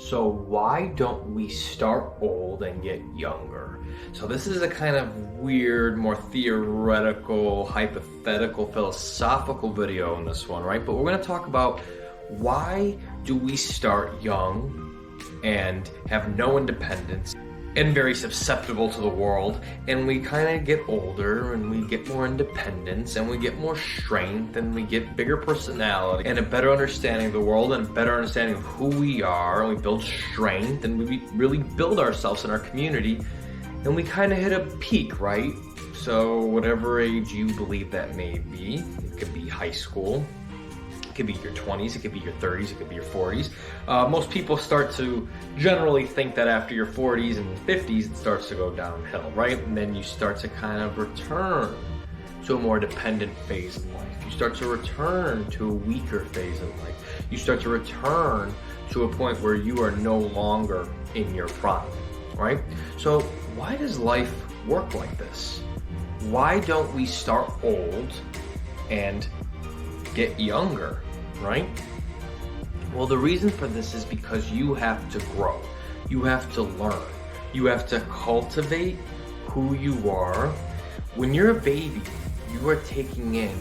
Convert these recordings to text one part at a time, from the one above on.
So why don't we start old and get younger? So this is a kind of weird, more theoretical, hypothetical, philosophical video in this one, right? But we're going to talk about why do we start young and have no independence and very susceptible to the world, and we kind of get older and we get more independence and we get more strength and we get bigger personality and a better understanding of the world and a better understanding of who we are, and we build strength and we really build ourselves in our community, and we kind of hit a peak, right? So whatever age you believe that may be, it could be high school, it could be your 20s, it could be your 30s, it could be your 40s. Most people start to generally think that after your 40s and 50s, it starts to go downhill, right? And then you start to kind of return to a more dependent phase in life. You start to return to a weaker phase in life. You start to return to a point where you are no longer in your prime, right? So why does life work like this? Why don't we start old and get younger, right? Well, the reason for this is because you have to grow. You have to learn. You have to cultivate who you are. When you're a baby, you are taking in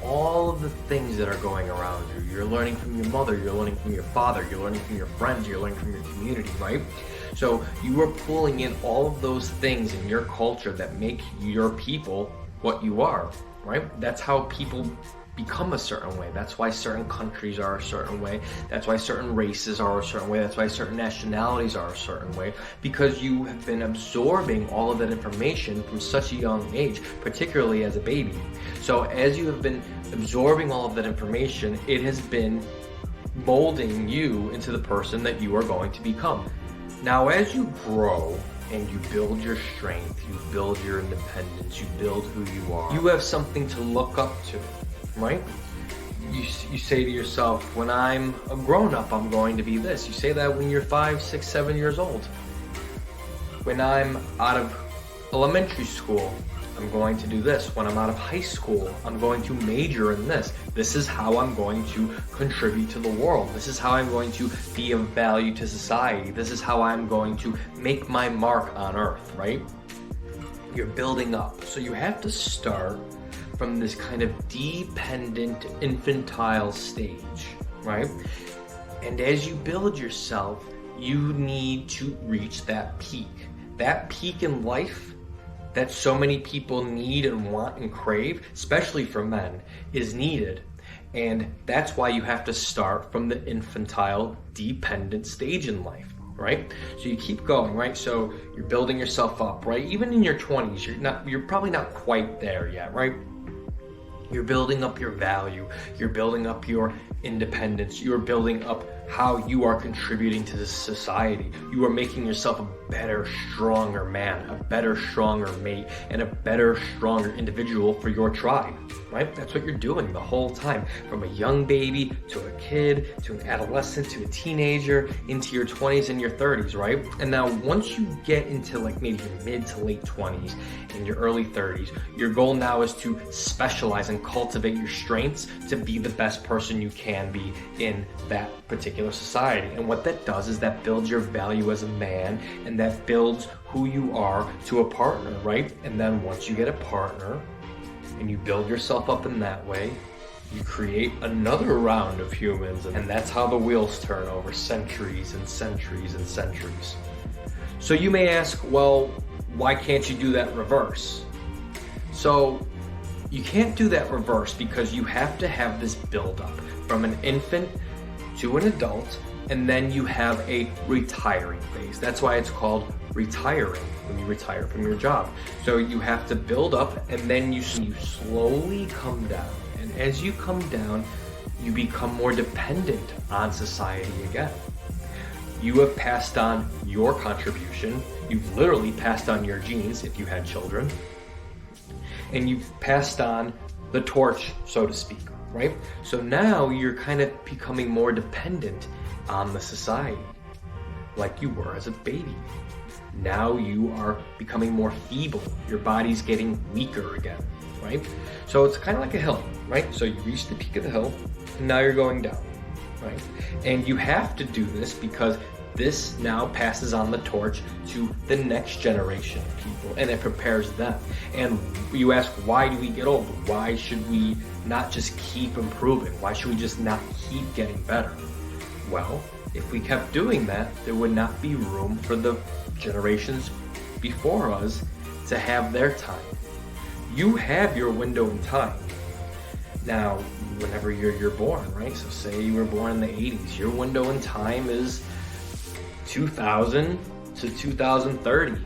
all of the things that are going around you. You're learning from your mother, you're learning from your father, you're learning from your friends, you're learning from your community, right? So you are pulling in all of those things in your culture that make your people what you are, right? That's how people become a certain way. That's why certain countries are a certain way. That's why certain races are a certain way. That's why certain nationalities are a certain way, because you have been absorbing all of that information from such a young age, particularly as a baby. So as you have been absorbing all of that information, it has been molding you into the person that you are going to become. Now, as you grow and you build your strength, you build your independence, you build who you are, you have something to look up to, right? You say to yourself, when I'm a grown-up, I'm going to be this. You say that when you're 5, 6, 7 years old. When I'm out of elementary school, I'm going to do this. When I'm out of high school, I'm going to major in this. This is how I'm going to contribute to the world. This is how I'm going to be of value to society. This is how I'm going to make my mark on earth, right? You're building up. So you have to start from this kind of dependent, infantile stage, right? And as you build yourself, you need to reach that peak. That peak in life that so many people need and want and crave, especially for men, is needed. And that's why you have to start from the infantile, dependent stage in life, right? So you keep going, right? So you're building yourself up, right? Even in your 20s, you're probably not quite there yet, right? You're building up your value. You're building up your independence. You're building up how you are contributing to this society. You are making yourself a better, stronger man, a better, stronger mate, and a better, stronger individual for your tribe, right? That's what you're doing the whole time, from a young baby to a kid to an adolescent to a teenager into your 20s and your 30s, right? And now once you get into like maybe your mid to late 20s and your early 30s, your goal now is to specialize and cultivate your strengths to be the best person you can be in that particular society. And what that does is that builds your value as a man, and that builds who you are to a partner, right? And then once you get a partner and you build yourself up in that way, you create another round of humans, and that's how the wheels turn over centuries and centuries and centuries. So you may ask, well, why can't you do that in reverse? So you can't do that reverse because you have to have this build-up from an infant to an adult, and then you have a retiring phase. That's why it's called retiring, when you retire from your job. So you have to build up, and then you slowly come down. And as you come down, you become more dependent on society again. You have passed on your contribution. You've literally passed on your genes if you had children. And you've passed on the torch, so to speak, right? So now you're kind of becoming more dependent on the society, like you were as a baby. Now you are becoming more feeble. Your body's getting weaker again, right? So it's kind of like a hill, right? So you reach the peak of the hill, and now you're going down, right? And you have to do this because This now passes on the torch to the next generation of people, and it prepares them. And you ask, why do we get old? Why should we not just keep improving? Why should we just not keep getting better? Well, if we kept doing that, there would not be room for the generations before us to have their time. You have your window in time. Now, whenever you're born, right? So say you were born in the 80s, your window in time is 2000 to 2030,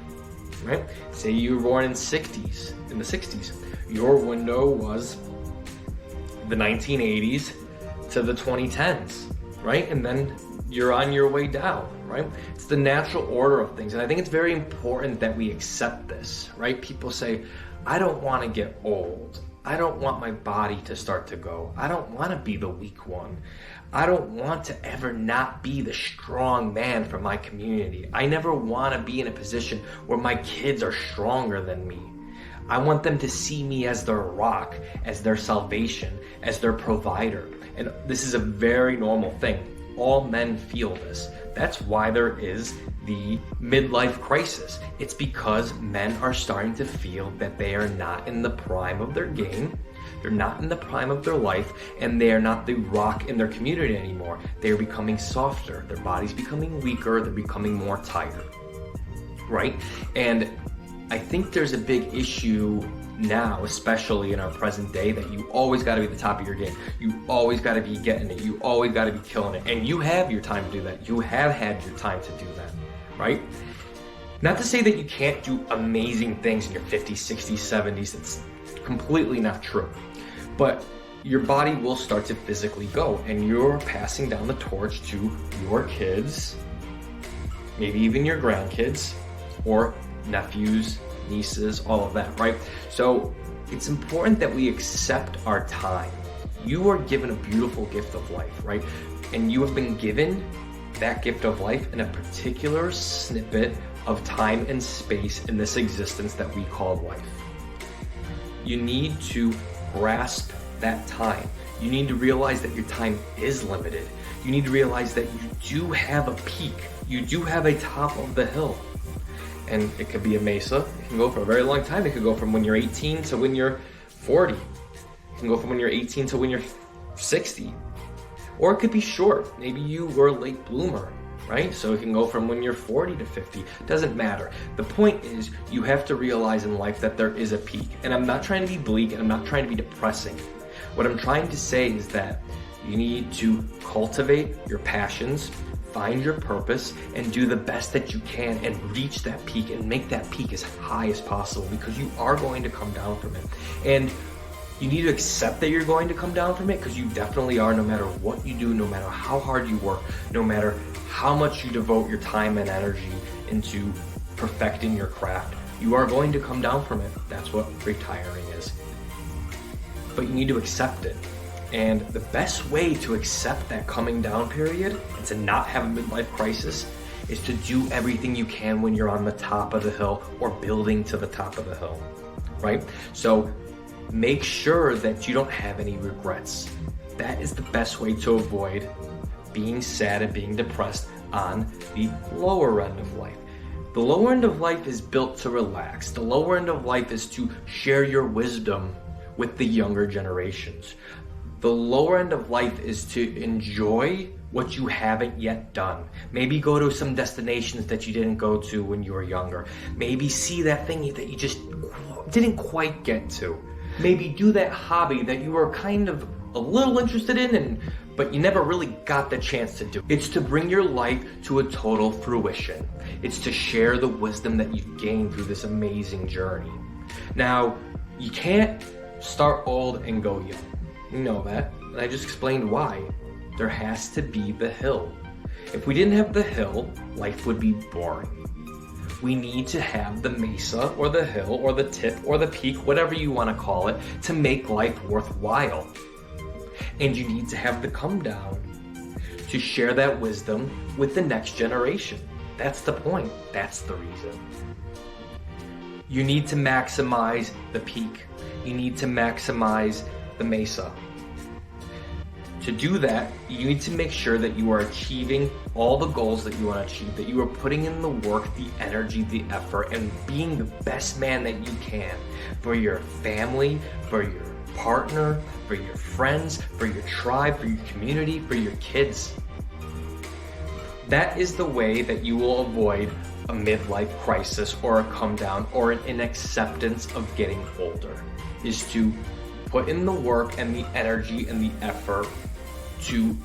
right? Say you were born in the 60s, your window was the 1980s to the 2010s, right? And then you're on your way down, right? It's the natural order of things. And I think it's very important that we accept this, right? People say, I don't want to get old. I don't want my body to start to go. I don't want to be the weak one. I don't want to ever not be the strong man for my community. I never want to be in a position where my kids are stronger than me. I want them to see me as their rock, as their salvation, as their provider. And this is a very normal thing. All men feel this. That's why there is the midlife crisis. It's because men are starting to feel that they are not in the prime of their game, they're not in the prime of their life, and they are not the rock in their community anymore. They're becoming softer, their body's becoming weaker, they're becoming more tired, right? And I think there's a big issue now, especially in our present day, that you always got to be at the top of your game. You always got to be getting it. You always got to be killing it. And you have your time to do that. You have had your time to do that, right? Not to say that you can't do amazing things in your 50s, 60s, 70s. It's completely not true. But your body will start to physically go, and you're passing down the torch to your kids, maybe even your grandkids, or nephews, nieces, all of that, right? So it's important that we accept our time. You are given a beautiful gift of life, right? And you have been given that gift of life in a particular snippet of time and space in this existence that we call life. You need to grasp that time. You need to realize that your time is limited. You need to realize that you do have a peak. You do have a top of the hill. And it could be a mesa. It can go for a very long time. It could go from when you're 18 to when you're 40. It can go from when you're 18 to when you're 60. Or it could be short. Maybe you were a late bloomer, right? So it can go from when you're 40 to 50. It doesn't matter. The point is, you have to realize in life that there is a peak. And I'm not trying to be bleak, and I'm not trying to be depressing. What I'm trying to say is that you need to cultivate your passions, find your purpose, and do the best that you can and reach that peak and make that peak as high as possible, because you are going to come down from it. And you need to accept that you're going to come down from it, because you definitely are, no matter what you do, no matter how hard you work, no matter how much you devote your time and energy into perfecting your craft, you are going to come down from it. That's what retiring is. But you need to accept it. And the best way to accept that coming down period and to not have a midlife crisis is to do everything you can when you're on the top of the hill or building to the top of the hill, right? So make sure that you don't have any regrets. That is the best way to avoid being sad and being depressed on the lower end of life. The lower end of life is built to relax. The lower end of life is to share your wisdom with the younger generations. The lower end of life is to enjoy what you haven't yet done. Maybe go to some destinations that you didn't go to when you were younger. Maybe see that thing that you just didn't quite get to. Maybe do that hobby that you were kind of a little interested in, but you never really got the chance to do. It's to bring your life to a total fruition. It's to share the wisdom that you've gained through this amazing journey. Now, you can't start old and go young. You know that, and I just explained why. There has to be the hill. If we didn't have the hill, life would be boring. We need to have the mesa or the hill or the tip or the peak, whatever you want to call it, to make life worthwhile. And you need to have the come down to share that wisdom with the next generation. That's the point. That's the reason. You need to maximize the peak. You need to maximize the mesa. To do that, you need to make sure that you are achieving all the goals that you want to achieve, that you are putting in the work, the energy, the effort, and being the best man that you can for your family, for your partner, for your friends, for your tribe, for your community, for your kids. That is the way that you will avoid a midlife crisis or a come down or an acceptance of getting older, is to put in the work and the energy and the effort to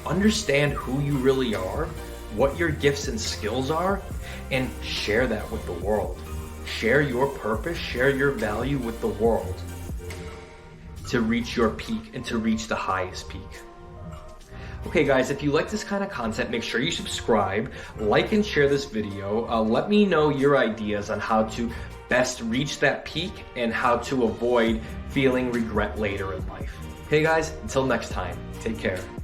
understand who you really are, what your gifts and skills are, and share that with the world. Share your purpose, share your value with the world to reach your peak and to reach the highest peak. Okay guys, if you like this kind of content, make sure you subscribe, like and share this video. Let me know your ideas on how to best reach that peak and how to avoid feeling regret later in life. Okay guys, until next time, take care.